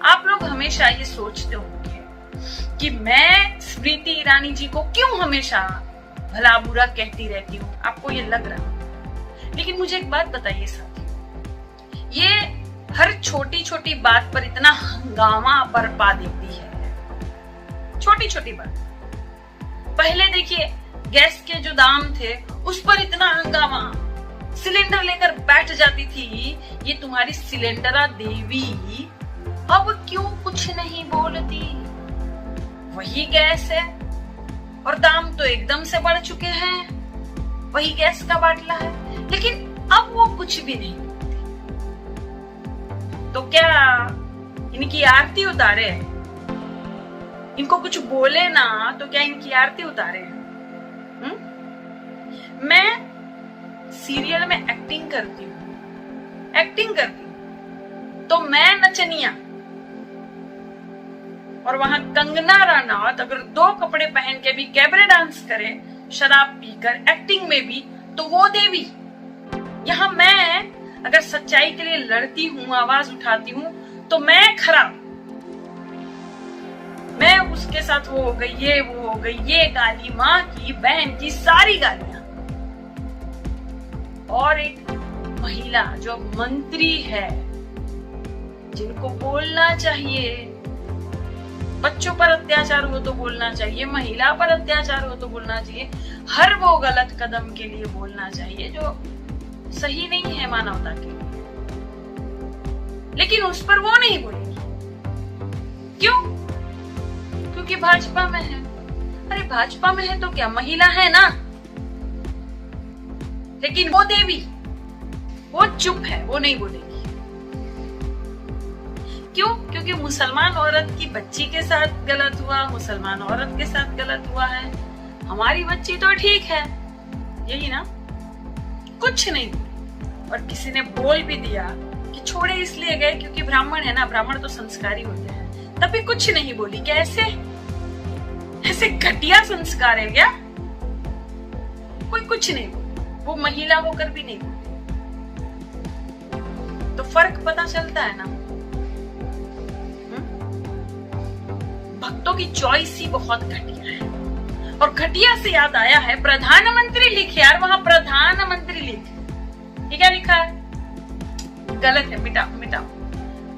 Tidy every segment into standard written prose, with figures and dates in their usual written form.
आप लोग हमेशा ये सोचते होंगे कि मैं स्मृति ईरानी जी को क्यों हमेशा भला बुरा कहती रहती हूँ, आपको ये लग रहा है। लेकिन मुझे एक बात बताइए साथियों, ये हर छोटी छोटी बात पर इतना हंगामा बरपा देती है। छोटी छोटी बात, पहले देखिए गैस के जो दाम थे उस पर इतना हंगामा, सिलेंडर लेकर बैठ जाती थी ये तुम्हारी सिलेंडरा देवी, अब क्यों कुछ नहीं बोलती। वही गैस है और दाम तो एकदम से बढ़ चुके हैं, वही गैस का बाटला है, लेकिन अब वो कुछ भी नहीं बोलती। तो क्या इनकी आरती उतारे? इनको कुछ बोले ना तो क्या इनकी आरती उतारे? मैं सीरियल में एक्टिंग करती हूँ तो मैं नचनिया और वहां कंगना रनौत अगर 2 कपड़े पहन के भी कैबरे डांस करे, शराब पीकर एक्टिंग में भी, तो वो देवी। यहाँ मैं अगर सच्चाई के लिए लड़ती हूँ, आवाज उठाती हूँ, तो मैं खराब, मैं उसके साथ वो हो गई, ये वो हो गई, ये गाली, माँ की, बहन की, सारी गालियां। और एक महिला जो मंत्री है, जिनको बोलना चाहिए, बच्चों पर अत्याचार हो तो बोलना चाहिए, महिला पर अत्याचार हो तो बोलना चाहिए, हर वो गलत कदम के लिए बोलना चाहिए जो सही नहीं है मानवता के लिए, लेकिन उस पर वो नहीं बोलेगी। क्यों? क्योंकि भाजपा में है। अरे भाजपा में है तो क्या, महिला है ना, लेकिन वो देवी वो चुप है, वो नहीं बोलेगी। क्यों? क्योंकि मुसलमान औरत की बच्ची के साथ गलत हुआ, मुसलमान औरत के साथ गलत हुआ है, हमारी बच्ची तो ठीक है, यही ना, कुछ नहीं बोली। और किसी ने बोल भी दिया कि छोड़े इसलिए गए क्योंकि ब्राह्मण है ना, ब्राह्मण तो संस्कारी होते हैं, तभी कुछ नहीं बोली। क्या ऐसे घटिया संस्कार है क्या? कोई कुछ नहीं बोली, वो महिला होकर भी नहीं बोली। तो फर्क पता चलता है ना। भक्तों की चॉइस ही बहुत घटिया है। और घटिया से याद आया है, प्रधानमंत्री लिखे यार, वहां प्रधानमंत्री लिखे, ये क्या लिखा है? गलत है, मिटाओ मिटाओ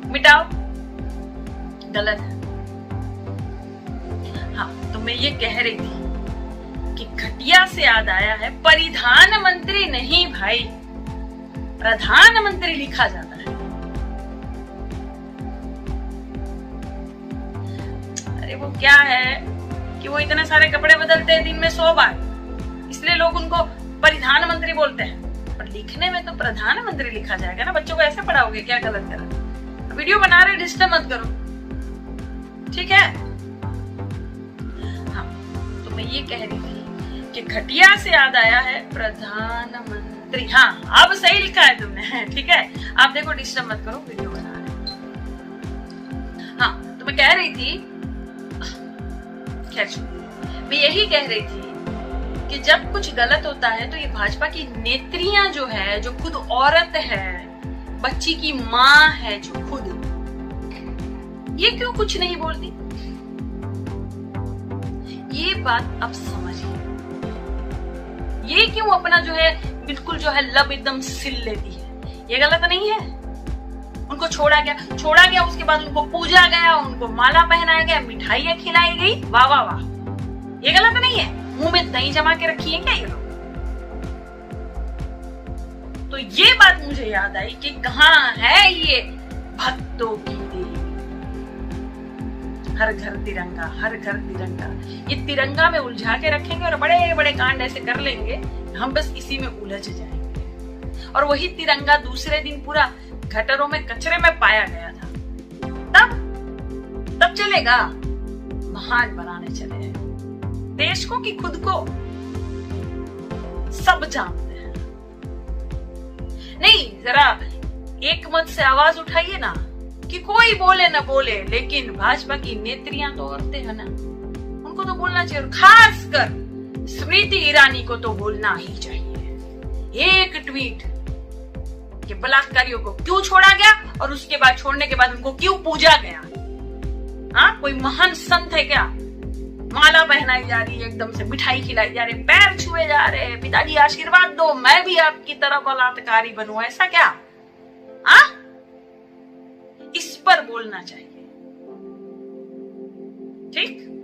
मिटाओ, गलत है। हाँ, तो मैं ये कह रही थी कि घटिया से याद आया है, परिधान मंत्री नहीं भाई, प्रधानमंत्री लिखा जाता है। अरे वो क्या है कि वो इतने सारे कपड़े बदलते हैं दिन में 100 बार, इसलिए लोग उनको परिधान मंत्री बोलते हैं, पर लिखने में तो प्रधानमंत्री लिखा जाएगा ना। बच्चों को ऐसे पढ़ाओगे क्या? गलत करा। वीडियो बना रहे, डिस्टर्ब मत करो, ठीक है? हाँ, तो मैं ये कह रही थी कि घटिया से याद आया है, प्रधानमंत्री। हाँ, अब सही लिखा है तुमने, ठीक है? आप देखो, डिस्टर्ब मत करो, वीडियो बना रहे। हाँ, तो मैं कह रही थी, खैर मैं यही कह रही थी कि जब कुछ गलत होता है तो ये भाजपा की नेत्रियां जो है, जो खुद औरत है, बच्ची की माँ है जो खुद, ये क्यों कुछ नहीं बोलती? ये बात अब समझिए। ये क्यों अपना जो है बिल्कुल जो है लब एकदम सिल लेती है? ये गलत नहीं है? उनको छोड़ा गया, उसके बाद उनको पूजा गया, उनको माला पहनाया गया, मिठाइयां खिलाई गई, वाह वाह वाह, ये गलत नहीं है? मुंह में दही जमा के रखी है क्या ये लोग? तो ये बात मुझे याद आई कि कहाँ है ये भक्तों की देवी। हर घर तिरंगा, हर घर तिरंगा, ये तिरंगा में उलझा के रखेंगे और बड़े बड़े कांड ऐसे कर लेंगे, हम बस इसी में उलझ जाएंगे। और वही तिरंगा दूसरे दिन पूरा गटरों में, कचरे में पाया गया था, तब चलेगा? महान बनाने चले हैं देश को कि खुद को? सब जानते हैं। नहीं, जरा एक मत से आवाज उठाइए ना, कि कोई बोले ना बोले, लेकिन भाजपा की नेत्रियां तो औरतें है ना, उनको तो बोलना चाहिए। और खासकर स्मृति ईरानी को तो बोलना ही चाहिए। एक ट्वीट कि बलात्कारियों को क्यों छोड़ा गया और उसके बाद, छोड़ने के बाद उनको क्यों पूजा गया। हाँ, कोई महान संत है क्या? माला पहनाई जा रही है, एकदम से मिठाई खिलाई जा रही है, पैर छुए जा रहे हैं, पिताजी आशीर्वाद दो, मैं भी आपकी तरह बलात्कारी बनूं, ऐसा क्या? हाँ, इस पर बोलना चाहिए, ठीक?